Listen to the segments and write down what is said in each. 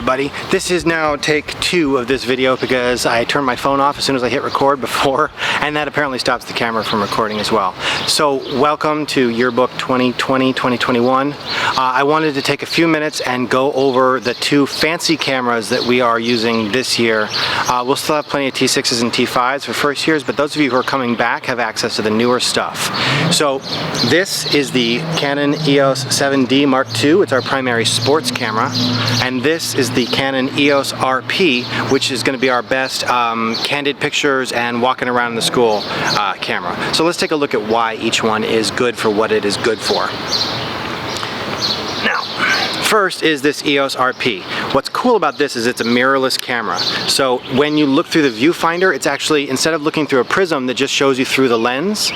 everybody. This is now take 2 of this video because I turned my phone off as soon as I hit record before, and that apparently stops the camera from recording as well. So welcome to Yearbook 2020-2021. I wanted to take a few minutes and go over the 2 fancy cameras that we are using this year. We'll still have plenty of T6s and T5s for first years, but those of you who are coming back have access to the newer stuff. So this is the Canon EOS 7D Mark II. It's our primary sports camera. And this is the Canon EOS RP, which is going to be our best candid pictures and walking around in the school camera. So let's take a look at why each one is good for what it is good for. Now, first is this EOS RP. What's cool about this is it's a mirrorless camera. So when you look through the viewfinder, it's actually, instead of looking through a prism that just shows you through the lens,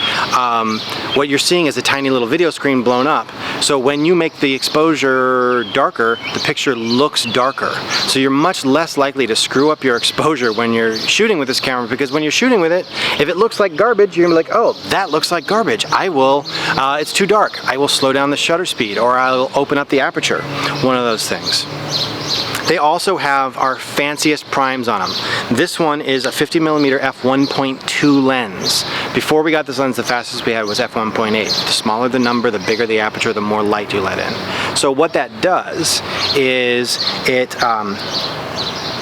what you're seeing is a tiny little video screen blown up. So when you make the exposure darker, the picture looks darker. So you're much less likely to screw up your exposure when you're shooting with this camera, because when you're shooting with it, if it looks like garbage, you're gonna be like, oh, that looks like garbage. I will, it's too dark. I will slow down the shutter speed, or I'll open up the aperture. One of those things. They also have our fanciest primes on them. This one is a 50mm f1.2 lens. Before we got this lens, the fastest we had was f1.8. The smaller the number, the bigger the aperture, the more light you let in. So what that does is it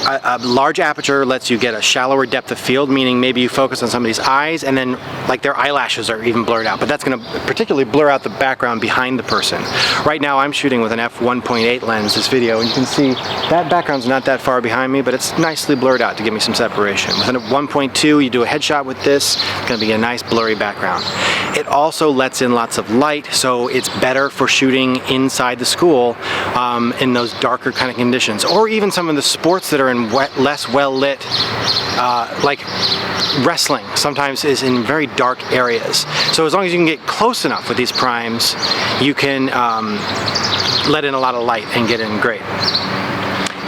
a large aperture lets you get a shallower depth of field, meaning maybe you focus on somebody's eyes and then like their eyelashes are even blurred out, but that's going to particularly blur out the background behind the person. Right now I'm shooting with an f1.8 lens this video, and you can see that background's not that far behind me, but it's nicely blurred out to give me some separation. With an f1.2, you do a headshot with this, it's going to be a nice blurry background. It also lets in lots of light, so it's better for shooting inside the school in those darker kind of conditions, or even some of the sports that are in less well lit, like wrestling sometimes is in very dark areas. So as long as you can get close enough with these primes, you can let in a lot of light and get in great.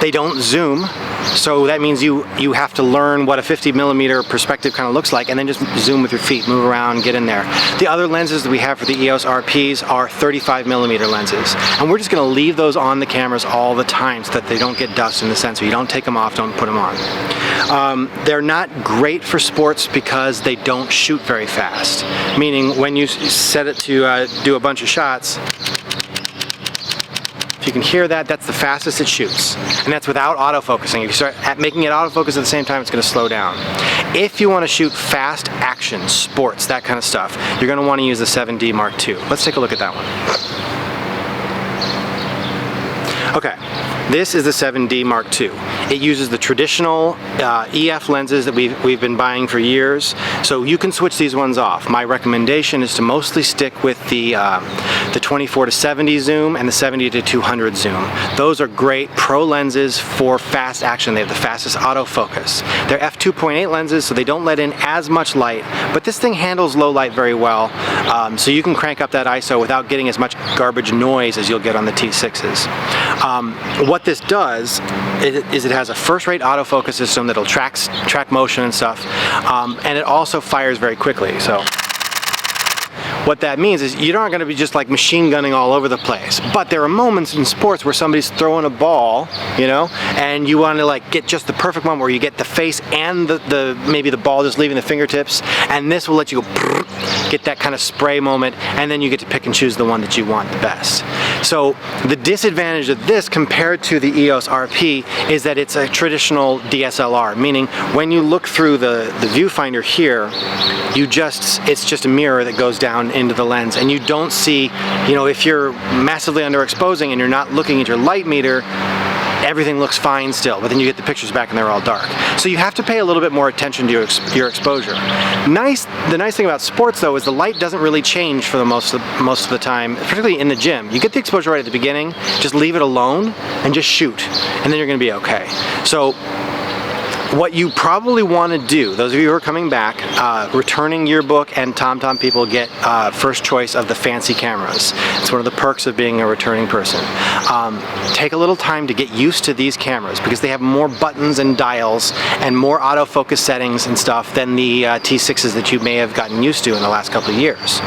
They don't zoom, so that means you have to learn what a 50mm perspective kind of looks like, and then just zoom with your feet, move around, get in there. The other lenses that we have for the EOS RPs are 35mm lenses, and we're just going to leave those on the cameras all the time so that they don't get dust in the sensor. You don't take them off, don't put them on. They're not great for sports because they don't shoot very fast, meaning when you set it to do a bunch of shots, if you can hear that, that's the fastest it shoots. And that's without autofocusing. If you start making it autofocus at the same time, it's going to slow down. If you want to shoot fast action, sports, that kind of stuff, you're going to want to use the 7D Mark II. Let's take a look at that one. Okay, this is the 7D Mark II. It uses the traditional EF lenses that we've been buying for years, so you can switch these ones off. My recommendation is to mostly stick with the 24-70 zoom and the 70-200 zoom. Those are great pro lenses for fast action. They have the fastest autofocus. They're f2.8 lenses, so they don't let in as much light, but this thing handles low light very well, so you can crank up that ISO without getting as much garbage noise as you'll get on the T6s. What this does is it has a first-rate autofocus system that'll track motion and stuff, and it also fires very quickly. So what that means is you're not going to be just like machine gunning all over the place, but there are moments in sports where somebody's throwing a ball, you know, and you want to like get just the perfect moment where you get the face and maybe the ball just leaving the fingertips, and this will let you go get that kind of spray moment, and then you get to pick and choose the one that you want the best. So the disadvantage of this compared to the EOS RP is that it's a traditional DSLR, meaning when you look through the viewfinder here, it's just a mirror that goes down into the lens, and you don't see, you know, if you're massively underexposing and you're not looking at your light meter, everything looks fine still, but then you get the pictures back and they're all dark. So you have to pay a little bit more attention to your exposure. The nice thing about sports though is the light doesn't really change for the most of the time, particularly in the gym. You get the exposure right at the beginning, just leave it alone and just shoot, and then you're going to be okay. So what you probably want to do, those of you who are coming back, returning Yearbook and TomTom people get first choice of the fancy cameras. It's one of the perks of being a returning person. Take a little time to get used to these cameras because they have more buttons and dials and more autofocus settings and stuff than the T6s that you may have gotten used to in the last couple of years.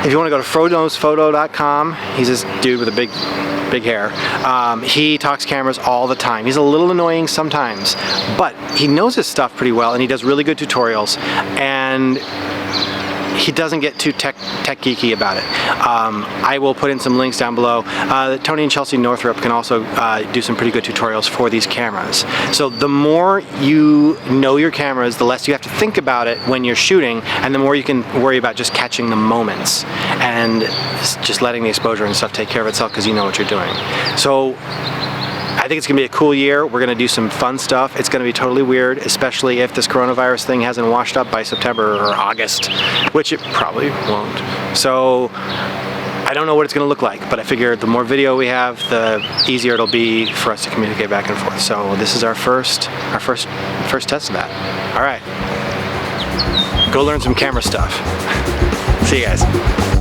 If you want to go to froknowsphoto.com, he's this dude with a big big hair. He talks cameras all the time. He's a little annoying sometimes, but he knows his stuff pretty well, and he does really good tutorials, and he doesn't get too tech geeky about it. I will put in some links down below. Tony and Chelsea Northrup can also do some pretty good tutorials for these cameras. So the more you know your cameras, the less you have to think about it when you're shooting, and the more you can worry about just catching the moments and just letting the exposure and stuff take care of itself because you know what you're doing. So I think it's going to be a cool year. We're going to do some fun stuff. It's going to be totally weird, especially if this coronavirus thing hasn't washed up by September or August, which it probably won't. So I don't know what it's going to look like, but I figure the more video we have, the easier it'll be for us to communicate back and forth. So this is our first test of that. All right, go learn some camera stuff. See you guys.